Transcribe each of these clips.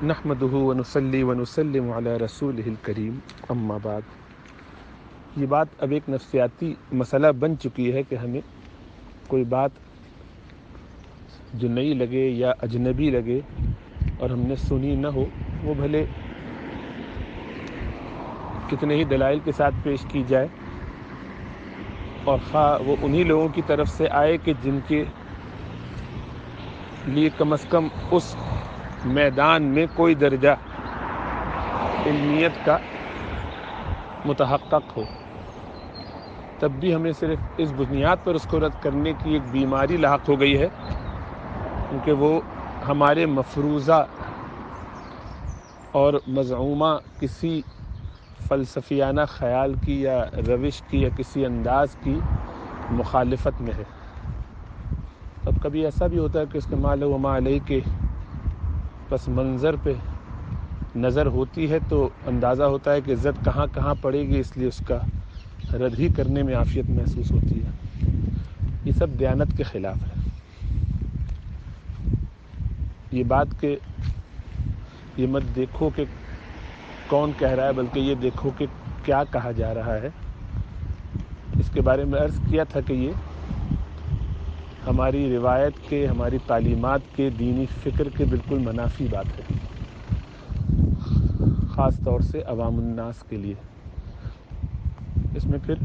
نحمده ونصلي ونسلم علی رسولہ الکریم، اما بعد۔ یہ بات اب ایک نفسیاتی مسئلہ بن چکی ہے کہ ہمیں کوئی بات جو نئی لگے یا اجنبی لگے اور ہم نے سنی نہ ہو، وہ بھلے کتنے ہی دلائل کے ساتھ پیش کی جائے، اور خواہ وہ انہی لوگوں کی طرف سے آئے کہ جن کے لیے کم از کم اس میدان میں کوئی درجہ علمیت کا متحقق ہو، تب بھی ہمیں صرف اس بنیاد پر اس کو رد کرنے کی ایک بیماری لاحق ہو گئی ہے، کیونکہ وہ ہمارے مفروضہ اور مزعومہ کسی فلسفیانہ خیال کی یا روش کی یا کسی انداز کی مخالفت میں ہے۔ اب کبھی ایسا بھی ہوتا ہے کہ اس کے مال و ما علیہ کے پس منظر پہ نظر ہوتی ہے تو اندازہ ہوتا ہے کہ زد کہاں کہاں پڑے گی، اس لیے اس کا رد ہی کرنے میں عافیت محسوس ہوتی ہے۔ یہ سب دیانت کے خلاف ہے۔ یہ بات کہ یہ مت دیکھو کہ کون کہہ رہا ہے، بلکہ یہ دیکھو کہ کیا کہا جا رہا ہے، اس کے بارے میں عرض کیا تھا کہ یہ ہماری روایت کے، ہماری تعلیمات کے، دینی فکر کے بالکل منافی بات ہے، خاص طور سے عوام الناس کے لیے۔ اس میں پھر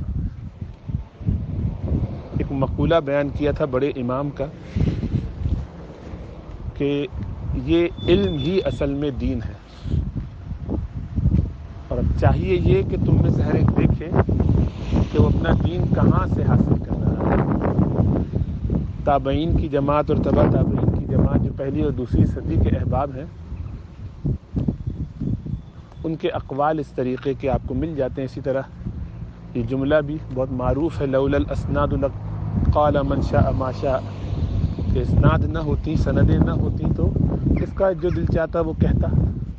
ایک مقولہ بیان کیا تھا بڑے امام کا کہ یہ علم ہی اصل میں دین ہے، اور اب چاہیے یہ کہ تم میں سے ہر ایک دیکھے کہ وہ اپنا دین کہاں سے حاصل کر رہا ہے۔ تابعین کی جماعت اور تبع تابعین کی جماعت جو پہلی اور دوسری صدی کے احباب ہیں، ان کے اقوال اس طریقے کے آپ کو مل جاتے ہیں۔ اسی طرح یہ جملہ بھی بہت معروف ہے، لولا الاسناد لقال من شاء ما شاء، کہ اسناد نہ ہوتی، سندیں نہ ہوتی تو اس کا جو دل چاہتا وہ کہتا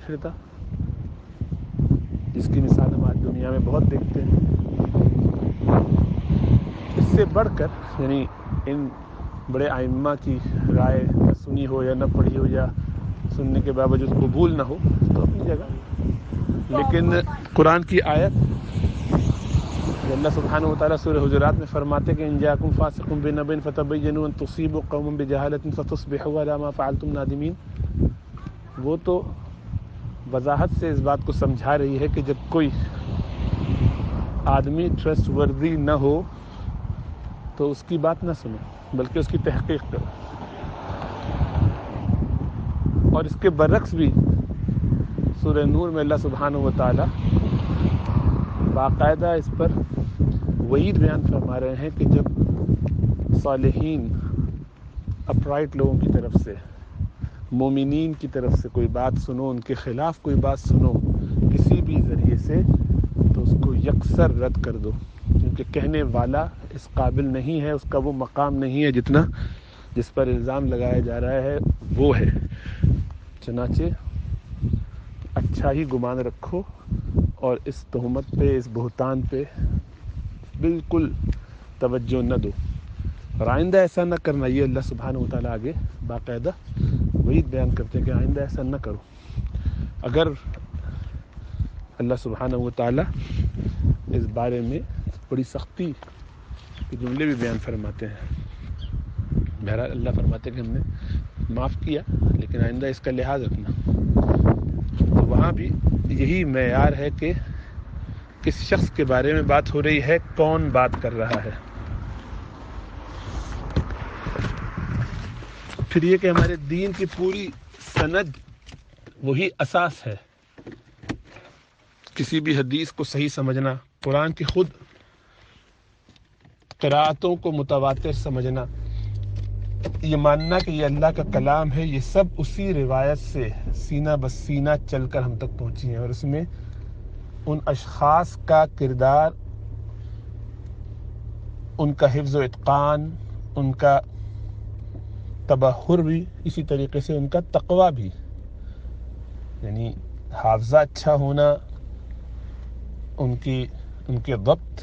پھرتا، جس کی مثال ہم آج دنیا میں بہت دیکھتے ہیں۔ اس سے بڑھ کر یعنی ان بڑے ائمہ کی رائے نہ سنی ہو یا نہ پڑھی ہو یا سننے کے باوجود قبول نہ ہو تو اپنی جگہ، لیکن قرآن کی آیت جو اللہ سبحانہ وتعالیٰ سورہ حجرات میں فرماتے کہ ان جاءکم فاسق بنبأ فتبینوا ان تصیبوا قوما بجہالۃ فتصبحوا علی ما فعلتم نادمین، وہ تو وضاحت سے اس بات کو سمجھا رہی ہے کہ جب کوئی آدمی ٹرسٹ وردی نہ ہو تو اس کی بات نہ سنو، بلکہ اس کی تحقیق کرو۔ اور اس کے برعکس بھی سورہ نور میں اللہ سبحانہ وتعالی باقاعدہ اس پر وعید بیان فرما رہے ہیں کہ جب صالحین، اپرائٹ لوگوں کی طرف سے، مومنین کی طرف سے کوئی بات سنو، ان کے خلاف کوئی بات سنو کسی بھی ذریعے سے، تو اس کو یکسر رد کر دو، کیونکہ کہنے والا اس قابل نہیں ہے، اس کا وہ مقام نہیں ہے جتنا جس پر الزام لگایا جا رہا ہے وہ ہے۔ چنانچہ اچھا ہی گمان رکھو اور اس تہمت پہ، اس بہتان پہ بالکل توجہ نہ دو، اور آئندہ ایسا نہ کرنا۔ یہ اللہ سبحانہ وتعالیٰ آگے باقاعدہ وعید بیان کرتے ہیں کہ آئندہ ایسا نہ کرو۔ اگر اللہ سبحانہ وتعالیٰ اس بارے میں بڑی سختی کے جملے بھی بیان فرماتے ہیں، بہرحال اللہ فرماتے ہیں کہ ہم نے معاف کیا لیکن آئندہ اس کا لحاظ رکھنا۔ تو وہاں بھی یہی معیار ہے کہ کس شخص کے بارے میں بات ہو رہی ہے، کون بات کر رہا ہے۔ پھر یہ کہ ہمارے دین کی پوری سند وہی اساس ہے، کسی بھی حدیث کو صحیح سمجھنا، قرآن کی خود قرأتوں کو متواتر سمجھنا، یہ ماننا کہ یہ اللہ کا کلام ہے، یہ سب اسی روایت سے سینہ بسینہ چل کر ہم تک پہنچی ہیں، اور اس میں ان اشخاص کا کردار، ان کا حفظ و اتقان، ان کا تبحر بھی، اسی طریقے سے ان کا تقوی بھی، یعنی حافظہ اچھا ہونا، ان کے ضبط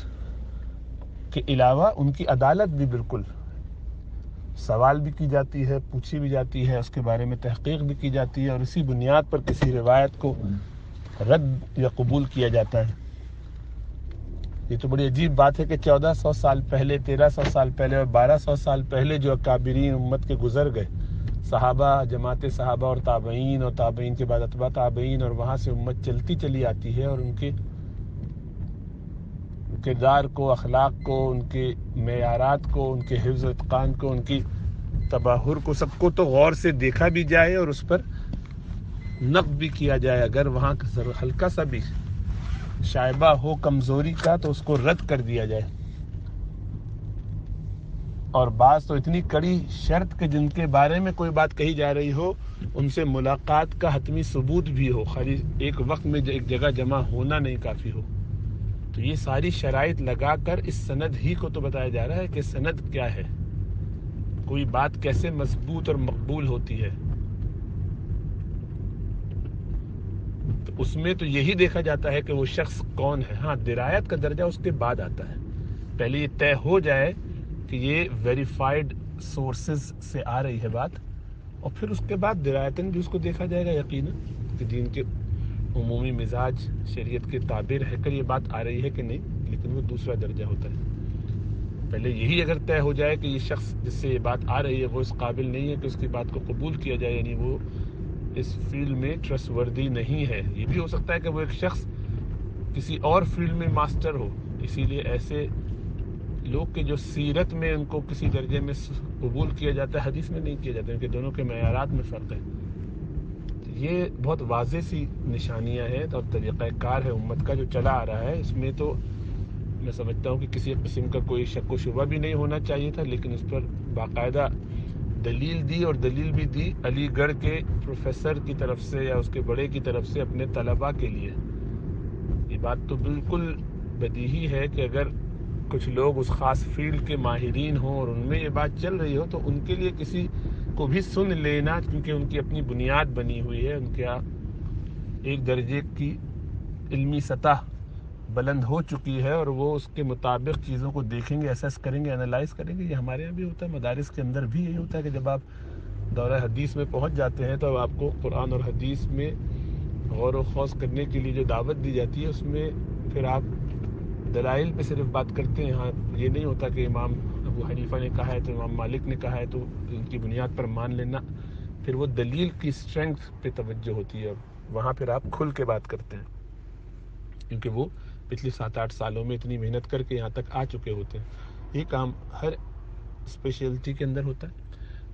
کے علاوہ ان کی عدالت بھی بالکل سوال بھی کی جاتی ہے، پوچھی بھی جاتی ہے، اس کے بارے میں تحقیق بھی کی جاتی ہے، اور اسی بنیاد پر کسی روایت کو رد یا قبول کیا جاتا ہے۔ یہ تو بڑی عجیب بات ہے کہ 1400 سال پہلے، 1300 سال پہلے اور 1200 سال پہلے جو اکابرین امت کے گزر گئے، صحابہ، جماعت صحابہ اور تابعین کے بعد اتباع تابعین، اور وہاں سے امت چلتی چلی آتی ہے، اور ان کے کردار کو، اخلاق کو، ان کے معیارات کو، ان کے حفظ و اتقان کو، ان کی تباہر کو، سب کو تو غور سے دیکھا بھی جائے اور اس پر نقد بھی کیا جائے۔ اگر وہاں ہلکا سا بھی شائبہ ہو کمزوری کا تو اس کو رد کر دیا جائے، اور بعض تو اتنی کڑی شرط کہ جن کے بارے میں کوئی بات کہی جا رہی ہو ان سے ملاقات کا حتمی ثبوت بھی ہو، خالی ایک وقت میں ایک جگہ جمع ہونا نہیں کافی ہو۔ تو یہ ساری شرائط لگا کر اس سند ہی کو تو بتایا جا رہا ہے کہ سند کیا ہے، کوئی بات کیسے مضبوط اور مقبول ہوتی ہے۔ تو اس میں تو یہی دیکھا جاتا ہے کہ وہ شخص کون ہے۔ ہاں، درایت کا درجہ اس کے بعد آتا ہے، پہلے یہ طے ہو جائے کہ یہ ویریفائڈ سورسز سے آ رہی ہے بات، اور پھر اس کے بعد درایتاً بھی اس کو دیکھا جائے گا یقیناً کہ دین کے عمومی مزاج شریعت کے تابع رہ کر یہ بات آ رہی ہے کہ نہیں، لیکن وہ دوسرا درجہ ہوتا ہے۔ پہلے یہی اگر طے ہو جائے کہ یہ شخص جس سے یہ بات آ رہی ہے وہ اس قابل نہیں ہے کہ اس کی بات کو قبول کیا جائے، یعنی وہ اس فیلڈ میں ٹرسٹ وردی نہیں ہے۔ یہ بھی ہو سکتا ہے کہ وہ ایک شخص کسی اور فیلڈ میں ماسٹر ہو، اسی لیے ایسے لوگ کے جو سیرت میں ان کو کسی درجے میں قبول کیا جاتا ہے، حدیث میں نہیں کیا جاتا، ان کے دونوں کے معیارات میں فرق ہے۔ یہ بہت واضح سی نشانیاں ہیں اور طریقہ کار ہے امت کا جو چلا آ رہا ہے۔ اس میں تو میں سمجھتا ہوں کہ کسی قسم کا کوئی شک و شبہ بھی نہیں ہونا چاہیے تھا، لیکن اس پر باقاعدہ دلیل دی، اور دلیل بھی دی علی گڑھ کے پروفیسر کی طرف سے یا اس کے بڑے کی طرف سے اپنے طلباء کے لیے۔ یہ بات تو بالکل بدیہی ہے کہ اگر کچھ لوگ اس خاص فیلڈ کے ماہرین ہوں اور ان میں یہ بات چل رہی ہو تو ان کے لیے کسی کو بھی سن لینا، کیونکہ ان کی اپنی بنیاد بنی ہوئی ہے، ان کا ایک درجے کی علمی سطح بلند ہو چکی ہے، اور وہ اس کے مطابق چیزوں کو دیکھیں گے، اسیس کریں گے، انالائز کریں گے۔ یہ ہمارے یہاں بھی ہوتا ہے، مدارس کے اندر بھی یہی ہوتا ہے کہ جب آپ دورہ حدیث میں پہنچ جاتے ہیں تو آپ کو قرآن اور حدیث میں غور و خوض کرنے کے لیے جو دعوت دی جاتی ہے اس میں پھر آپ دلائل پہ صرف بات کرتے ہیں۔ ہاں، یہ نہیں ہوتا کہ امام ابو حنیفہ نے کہا ہے تو امام مالک نے کہا ہے تو ان کی بنیاد پر مان لینا، پھر وہ دلیل کی اسٹرینگتھ پہ توجہ ہوتی ہے، اور وہاں پھر آپ کھل کے بات کرتے ہیں، کیونکہ وہ پچھلے 7-8 سالوں میں اتنی محنت کر کے یہاں تک آ چکے ہوتے ہیں۔ یہ کام ہر اسپیشلٹی کے اندر ہوتا ہے۔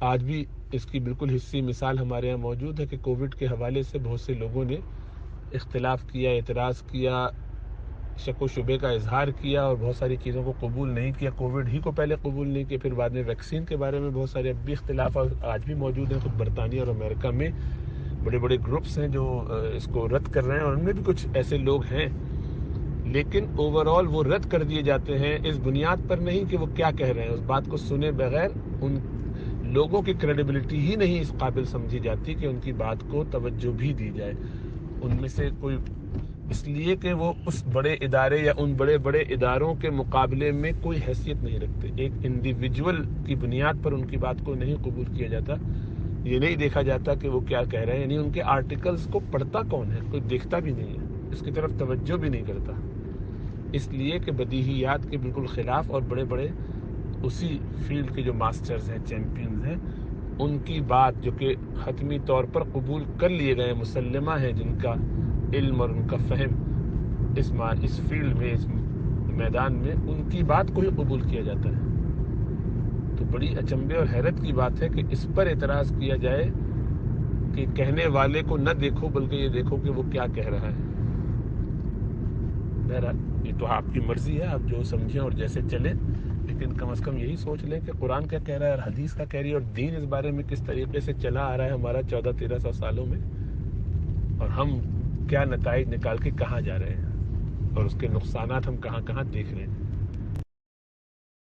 آج بھی اس کی بالکل حصی مثال ہمارے یہاں موجود ہے کہ کووڈ کے حوالے سے بہت سے لوگوں نے اختلاف کیا، اعتراض کیا، شک و شبے کا اظہار کیا، اور بہت ساری چیزوں کو قبول نہیں کیا۔ کووڈ ہی کو پہلے قبول نہیں کیا، پھر بعد میں ویکسین کے بارے میں بہت سارے اب بھی اختلاف آج بھی موجود ہیں۔ خود برطانیہ اور امریکہ میں بڑے بڑے گروپس ہیں جو اس کو رد کر رہے ہیں، اور ان میں بھی کچھ ایسے لوگ ہیں، لیکن اوورآل وہ رد کر دیے جاتے ہیں اس بنیاد پر نہیں کہ وہ کیا کہہ رہے ہیں، اس بات کو سنے بغیر ان لوگوں کی کریڈیبلٹی ہی نہیں اس قابل سمجھی جاتی کہ ان کی بات کو توجہ بھی دی جائے۔ ان میں سے کوئی اس لیے کہ وہ اس بڑے ادارے یا ان بڑے بڑے اداروں کے مقابلے میں کوئی حیثیت نہیں رکھتے، ایک انڈیویجول کی بنیاد پر ان کی بات کو نہیں قبول کیا جاتا۔ یہ نہیں دیکھا جاتا کہ وہ کیا کہہ رہے ہیں، یعنی ان کے آرٹیکلز کو پڑھتا کون ہے، کوئی دیکھتا بھی نہیں ہے، اس کی طرف توجہ بھی نہیں کرتا، اس لیے کہ بدیہیات کے بالکل خلاف، اور بڑے بڑے اسی فیلڈ کے جو ماسٹرز ہیں، چیمپئنز ہیں، ان کی بات جو کہ حتمی طور پر قبول کر لیے گئے مسلمہ ہیں، جن کا علم اور ان کا فہم اس فیلڈ میں، اس میدان میں، ان کی بات کو ہی قبول کیا جاتا ہے۔ تو بڑی اچنبھے اور حیرت کی بات ہے کہ اس پر اعتراض کیا جائے کہ کہنے والے کو نہ دیکھو بلکہ یہ دیکھو کہ وہ کیا کہہ رہا ہے۔ بہرحال یہ تو آپ کی مرضی ہے، آپ جو سمجھیں اور جیسے چلیں، لیکن کم از کم یہی سوچ لیں کہ قرآن کیا کہہ رہا ہے اور حدیث کا کہہ رہی ہے، اور دین اس بارے میں کس طریقے سے چلا آ رہا ہے ہمارا 1400-1300 سالوں میں، اور ہم کیا نتائج نکال کے کہاں جا رہے ہیں، اور اس کے نقصانات ہم کہاں کہاں دیکھ رہے ہیں۔